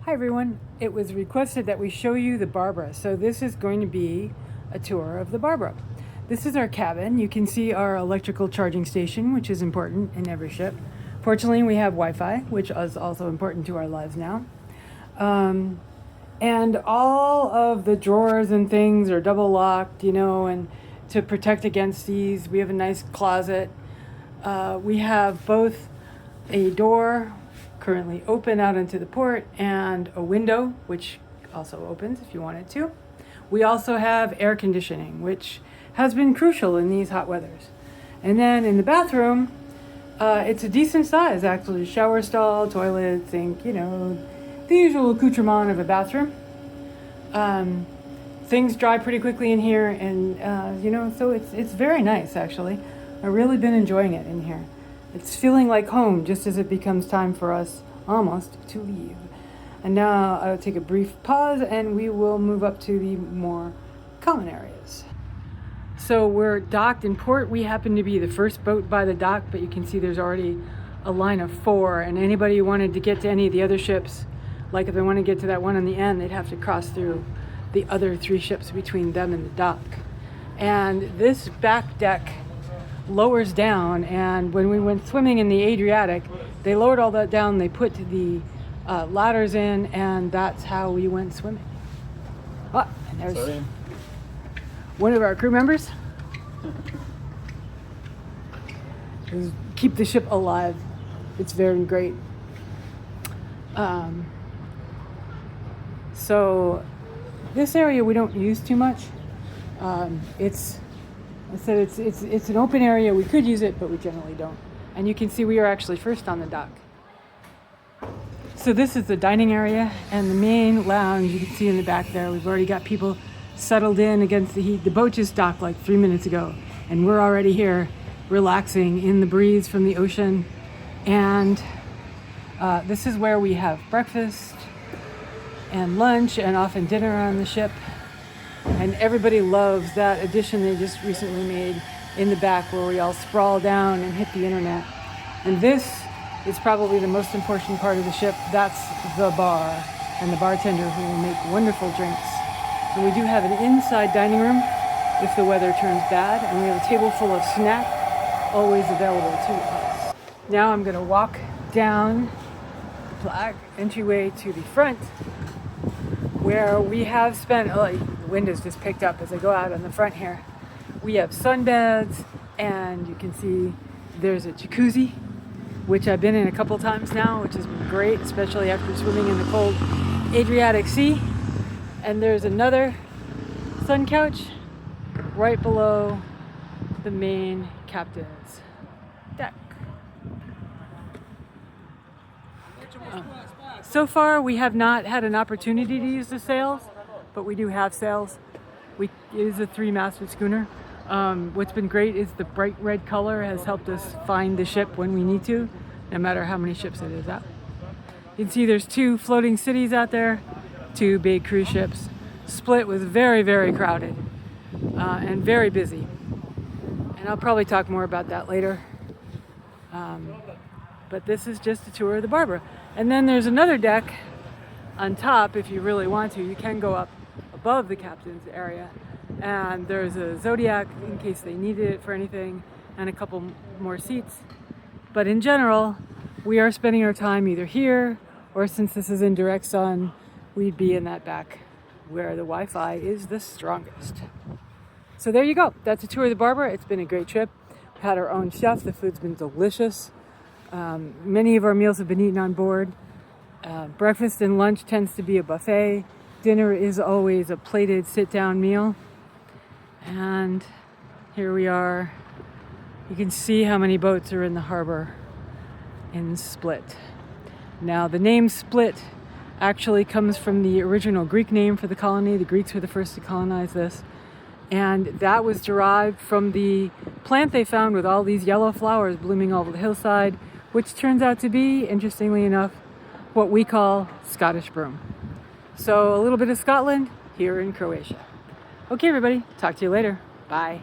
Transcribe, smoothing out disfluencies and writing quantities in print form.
Hi everyone, it was requested that we show you the Barbara, so this is going to be a tour of the Barbara. This is our cabin. You can see our electrical charging station, which is important in every ship. Fortunately, we have Wi-Fi, which is also important to our lives now. And all of the drawers and things are double locked, and to protect against these, we have a nice closet. We have both a door currently open out into the port and a window which also opens if you wanted to. We also have air conditioning, which has been crucial in these hot weathers. And then in the bathroom, it's a decent size actually: shower stall, toilet, sink, the usual accoutrement of a bathroom. Things dry pretty quickly in here, and so it's very nice actually. I've really been enjoying it in here. It's feeling like home just as it becomes time for us almost to leave. And now I'll take a brief pause and we will move up to the more common areas. So we're docked in port. We happen to be the first boat by the dock, but you can see there's already a line of 4, and anybody who wanted to get to any of the other ships, like if they want to get to that one on the end, they'd have to cross through the other 3 ships between them and the dock. And this back deck lowers down, and when we went swimming in the Adriatic, they lowered all that down, they put the ladders in, and that's how we went swimming. And there's one of our crew members. Keep the ship alive. It's very great. So this area we don't use too much. It's an open area. We could use it, but we generally don't. And you can see we are actually first on the dock. So this is the dining area and the main lounge. You can see in the back there, we've already got people settled in against the heat. The boat just docked like 3 minutes ago, and we're already here relaxing in the breeze from the ocean. And this is where we have breakfast and lunch and often dinner on the ship. And everybody loves that addition they just recently made in the back where we all sprawl down and hit the internet. And this is probably the most important part of the ship. That's the bar and the bartender who will make wonderful drinks. And we do have an inside dining room if the weather turns bad. And we have a table full of snack always available to us. Now I'm going to walk down the black entryway to the front, where we have spent, the windows just picked up as I go out on the front here. We have sunbeds, and you can see there's a jacuzzi, which I've been in a couple times now, which has been great, especially after swimming in the cold Adriatic Sea. And there's another sun couch right below the main captain's deck. So far, we have not had an opportunity to use the sails, but we do have sails. It is a 3-masted schooner. What's been great is the bright red color has helped us find the ship when we need to, no matter how many ships it is out. You can see there's 2 floating cities out there, 2 big cruise ships. Split was very, very crowded and very busy. And I'll probably talk more about that later. But this is just a tour of the Barbara. And then there's another deck on top if you really want to. You can go up above the captain's area. And there's a Zodiac in case they needed it for anything, and a couple more seats. But in general, we are spending our time either here, or since this is in direct sun, we'd be in that back where the Wi-Fi is the strongest. So there you go. That's a tour of the Barbara. It's been a great trip. We've had our own chef. The food's been delicious. Many of our meals have been eaten on board. Breakfast and lunch tends to be a buffet. Dinner is always a plated sit-down meal. And here we are. You can see how many boats are in the harbor in Split. Now, the name Split actually comes from the original Greek name for the colony. The Greeks were the first to colonize this. And that was derived from the plant they found with all these yellow flowers blooming all over the hillside, which turns out to be, interestingly enough, what we call Scottish broom. So a little bit of Scotland here in Croatia. Okay, everybody, talk to you later. Bye.